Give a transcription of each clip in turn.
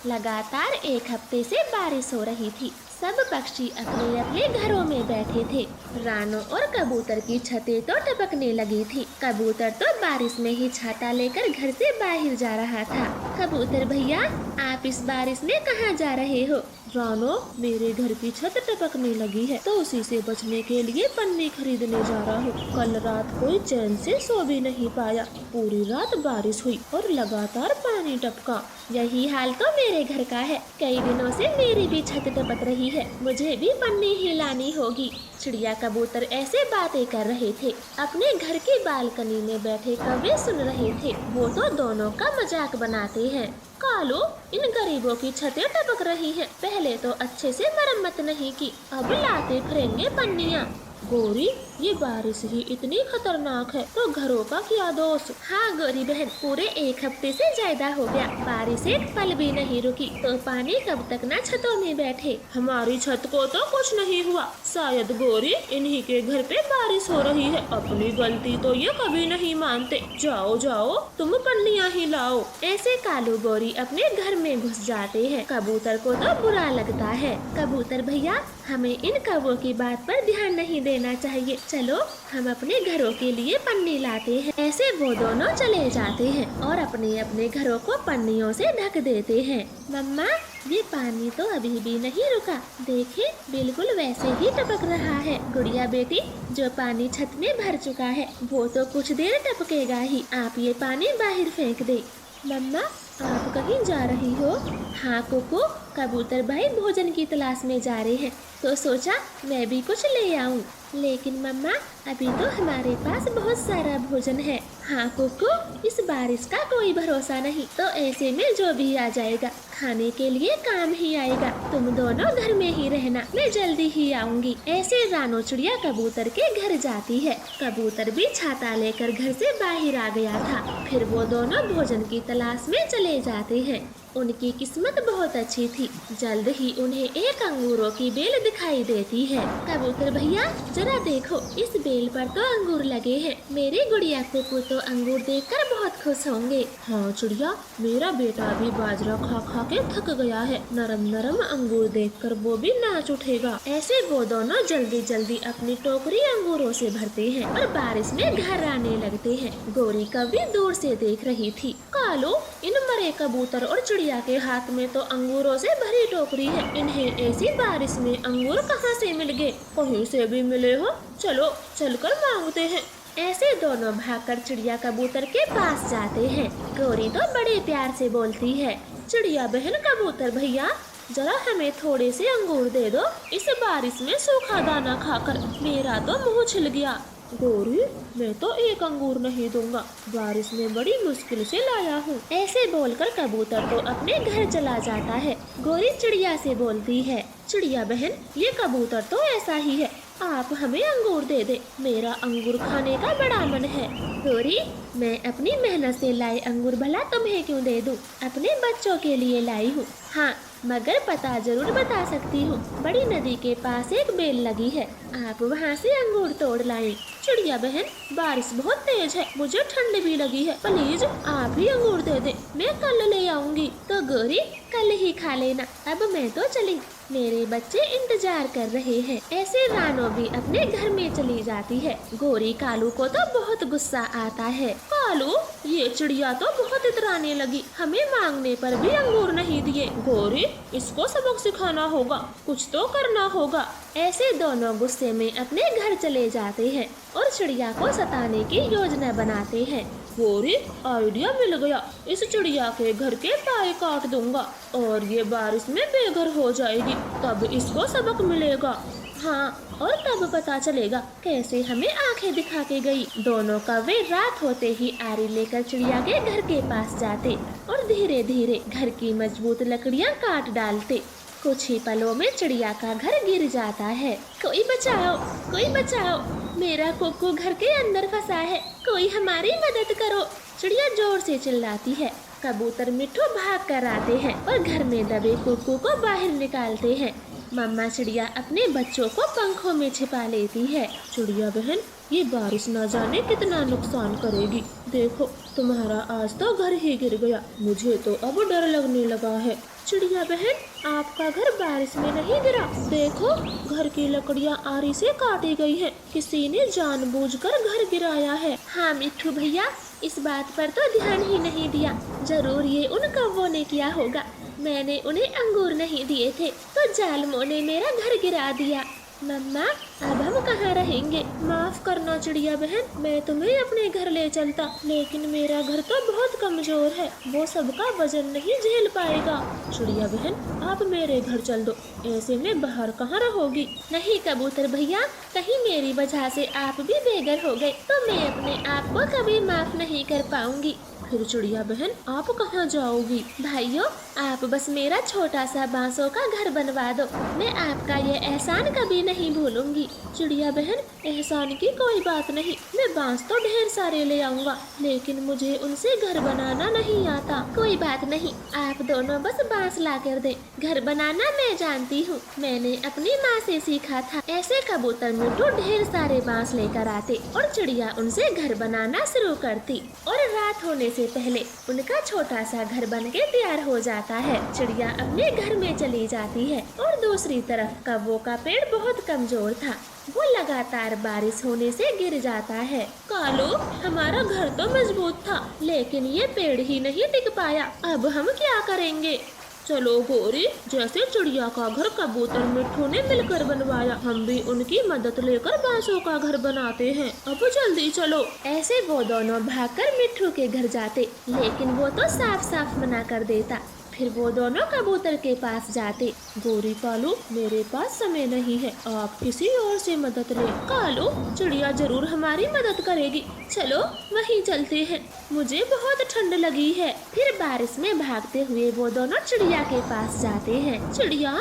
लगातार एक हफ्ते से बारिश हो रही थी। सब पक्षी अपने अपने घरों में बैठे थे। रानों और कबूतर की छतें तो टपकने लगी थी। कबूतर तो बारिश में ही छाता लेकर घर से बाहर जा रहा था। कबूतर भैया, आप इस बारिश में कहाँ जा रहे हो? रानो, मेरे घर की छत टपकने लगी है तो उसी से बचने के लिए पन्नी खरीदने जा रहा हूँ। कल रात कोई चैन से सो भी नहीं पाया। पूरी रात बारिश हुई और लगातार पानी टपका। यही हाल तो मेरे घर का है। कई दिनों से मेरी भी छत टपक रही है। मुझे भी पन्नी ही लानी होगी। चिड़िया कबूतर ऐसे बातें कर रहे थे। अपने घर की बालकनी में बैठे कौवे सुन रहे थे। वो तो दोनों का मजाक बनाते हैं। कालू, इन गरीबों की छतें टपक रही हैं। पहले तो अच्छे से मरम्मत नहीं की, अब लाते फिरेंगे पन्नियाँ। गौरी, ये बारिश ही इतनी खतरनाक है तो घरों का क्या दोष? हाँ गौरी बहन, पूरे एक हफ्ते से ज्यादा हो गया। बारिश एक पल भी नहीं रुकी तो पानी कब तक ना छतों में बैठे। हमारी छत को तो कुछ नहीं हुआ। शायद गौरी इन्हीं के घर पे बारिश हो रही है। अपनी गलती तो ये कभी नहीं मानते। जाओ जाओ, तुम पन्नियाँ ही लाओ। ऐसे कालू गौरी अपने घर में घुस जाते हैं। कबूतर को तो बुरा लगता है। कबूतर भैया, हमें इन कौवों की बात पर ध्यान नहीं देना चाहिए। चलो हम अपने घरों के लिए पन्नी लाते हैं। ऐसे वो दोनों चले जाते हैं और अपने अपने घरों को पन्नियों से ढक देते हैं। मम्मा, ये पानी तो अभी भी नहीं रुका। देखे, बिल्कुल वैसे ही टपक रहा है। गुड़िया बेटी, जो पानी छत में भर चुका है वो तो कुछ देर टपकेगा ही। आप ये पानी बाहर फेंक दे। मम्मा, आप कहीं जा रही हो? हाँ कुकू, कबूतर भाई भोजन की तलाश में जा रहे हैं तो सोचा मैं भी कुछ ले आऊं। लेकिन मम्मा, अभी तो हमारे पास बहुत सारा भोजन है। हाँ कुकू, इस बारिश का कोई भरोसा नहीं, तो ऐसे में जो भी आ जाएगा खाने के लिए काम ही आएगा। तुम दोनों घर में ही रहना, मैं जल्दी ही आऊंगी। ऐसे रानो चिड़िया कबूतर के घर जाती है। कबूतर भी छाता लेकर घर से बाहर आ गया था। फिर वो दोनों भोजन की तलाश में चले जाते हैं। उनकी किस्मत बहुत अच्छी थी। जल्द ही उन्हें एक अंगूरों की बेल दिखाई देती है। कबूतर भैया, जरा देखो, इस बेल पर तो अंगूर लगे हैं। मेरी गुड़िया कुकू तो अंगूर देखकर बहुत खुश होंगे। हाँ चिड़िया, मेरा बेटा भी बाजरा खा खा के थक गया है। नरम नरम अंगूर देखकर वो भी नाच उठेगा। ऐसे वो दोनों जल्दी जल्दी अपनी टोकरी अंगूरों से भरते हैं और बारिश में घर आने लगते हैं। गौरी कभी दूर से देख रही थी। कालू, इन मरे कबूतर और चिड़िया के हाथ में तो अंगूरों से भरी टोकरी है। इन्हें ऐसी बारिश में अंगूर कहाँ से मिल गए? कहीं से भी मिले हो, चलो चलकर मांगते हैं। ऐसे दोनों भागकर चिड़िया कबूतर के पास जाते हैं। गौरी तो बड़े प्यार से बोलती है, चिड़िया बहन, कबूतर भैया, जरा हमें थोड़े से अंगूर दे दो। इस बारिश में सूखा दाना खाकर मेरा तो मुंह छिल गया। गौरी, मैं तो एक अंगूर नहीं दूंगा, बारिश में बड़ी मुश्किल से लाया हूँ। ऐसे बोलकर कबूतर तो अपने घर चला जाता है। गौरी चिड़िया से बोलती है, चिड़िया बहन, ये कबूतर तो ऐसा ही है, आप हमें अंगूर दे दे। मेरा अंगूर खाने का बड़ा मन है। गौरी, मैं अपनी मेहनत से लाए अंगूर भला तुम्हें क्यों दे दूं? अपने बच्चों के लिए लाई हूँ। हाँ, मगर पता जरूर बता सकती हूँ। बड़ी नदी के पास एक बेल लगी है, आप वहाँ से अंगूर तोड़ लाएं। चिड़िया बहन, बारिश बहुत तेज है, मुझे ठंड भी लगी है, प्लीज आप ही अंगूर दे दे, मैं कल ले आऊंगी। तो गौरी, कल ही खा लेना, अब मैं तो चली, मेरे बच्चे इंतजार कर रहे हैं। ऐसे रानो भी अपने घर में चली जाती है। गौरी कालू को तो बहुत गुस्सा आता है। कालू, ये चिड़िया तो बहुत इतराने लगी, हमें मांगने पर भी अंगूर नहीं दिए। गौरी, इसको सबक सिखाना होगा, कुछ तो करना होगा। ऐसे दोनों गुस्से में अपने घर चले जाते हैं और चिड़िया को सताने की योजना बनाते हैं। गौरी, आइडिया मिल गया, इस चिड़िया के घर के टाई काट दूंगा और ये बारिश में बेघर हो जाएगी, तब इसको सबक मिलेगा। हाँ, और तब पता चलेगा कैसे हमें आंखें दिखा के गई। दोनों कौवे रात होते ही आरी लेकर चिड़िया के घर के पास जाते और धीरे धीरे घर की मजबूत लकड़ियाँ काट डालते। कुछ ही पलों में चिड़िया का घर गिर जाता है। कोई बचाओ, कोई बचाओ, मेरा कुकू घर के अंदर फंसा है, कोई हमारी मदद करो। चिड़िया जोर से चिल्लाती है। कबूतर मिट्ठू भाग कर आते हैं और घर में दबे कुकू को बाहर निकालते हैं। मम्मा चिड़िया अपने बच्चों को पंखों में छिपा लेती है। चिड़िया बहन, ये बारिश न जाने कितना नुकसान करेगी। देखो, तुम्हारा आज तो घर ही गिर गया, मुझे तो अब डर लगने लगा है। चिड़िया बहन, आपका घर बारिश में नहीं गिरा। देखो, घर की लकड़ियाँ आरी से काटी गई हैं। किसी ने जानबूझकर घर गिराया है। हाँ मिट्ठू भैया, इस बात पर तो ध्यान ही नहीं दिया। जरूर ये उन कौवों ने किया होगा। मैंने उन्हें अंगूर नहीं दिए थे तो जालमों ने मेरा घर गिरा दिया। मम्मा, अब हम कहाँ रहेंगे? माफ करना चिड़िया बहन, मैं तुम्हें अपने घर ले चलता, लेकिन मेरा घर तो बहुत कमजोर है, वो सबका वजन नहीं झेल पाएगा। चिड़िया बहन, आप मेरे घर चल दो, ऐसे में बाहर कहाँ रहोगी? नहीं कबूतर भैया, कहीं मेरी वजह से आप भी बेघर हो गए तो मैं अपने आप को कभी माफ नहीं कर पाऊंगी। फिर चिड़िया बहन, आप कहाँ जाओगी? भाइयों, आप बस मेरा छोटा सा बांसों का घर बनवा दो, मैं आपका ये एहसान कभी नहीं भूलूंगी। चिड़िया बहन, एहसान की कोई बात नहीं, मैं बांस तो ढेर सारे ले आऊंगा, लेकिन मुझे उनसे घर बनाना नहीं आता। कोई बात नहीं, आप दोनों बस बांस ला कर दे। घर बनाना मैं जानती हूँ, मैंने अपनी माँ से सीखा था। ऐसे कबूतर मिट्टू ढेर सारे बांस लेकर आते और चिड़िया उनसे घर बनाना शुरू करती और रात होने से पहले उनका छोटा सा घर बनके तैयार हो जाता है। चिड़िया अपने घर में चली जाती है और दूसरी तरफ कौवों का पेड़ बहुत कमजोर था, वो लगातार बारिश होने से गिर जाता है। कालू, हमारा घर तो मजबूत था, लेकिन ये पेड़ ही नहीं टिक पाया, अब हम क्या करेंगे? चलो गोरी, जैसे चिड़िया का घर कबूतर मिट्ठू ने मिलकर बनवाया, हम भी उनकी मदद लेकर बांसों का घर बनाते हैं। अब जल्दी चलो। ऐसे वो दोनों भागकर मिट्ठू के घर जाते, लेकिन वो तो साफ साफ मना कर देता। फिर वो दोनों कबूतर के पास जाते। गोरी, कालू, मेरे पास समय नहीं है, आप किसी और से मदद लें। कालू, चिड़िया जरूर हमारी मदद करेगी, चलो वहीं चलते हैं, मुझे बहुत ठंड लगी है। फिर बारिश में भागते हुए वो दोनों चिड़िया के पास जाते हैं। चिड़िया,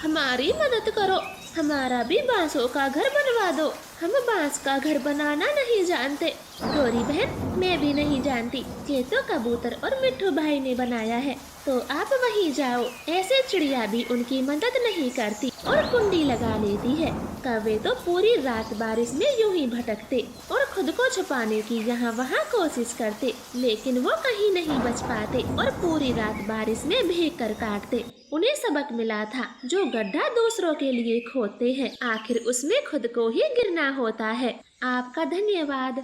हमारी मदद करो, हमारा भी बांसों का घर बनवा दो, हम बांस का घर बनाना नहीं जानते। गोरी बहन, मैं भी नहीं जानती, ये तो कबूतर और मिट्ठू भाई ने बनाया है, तो आप वहीं जाओ। ऐसे चिड़िया भी उनकी मदद नहीं करती और कुंडी लगा लेती है। कौवे तो पूरी रात बारिश में यूं ही भटकते और खुद को छुपाने की यहाँ वहाँ कोशिश करते, लेकिन वो कहीं नहीं बच पाते और पूरी रात बारिश में भीग कर काटते। उन्हें सबक मिला था, जो गड्ढा दूसरों के लिए खोदते हैं, आखिर उसमें खुद को ही गिरना होता है। आपका धन्यवाद।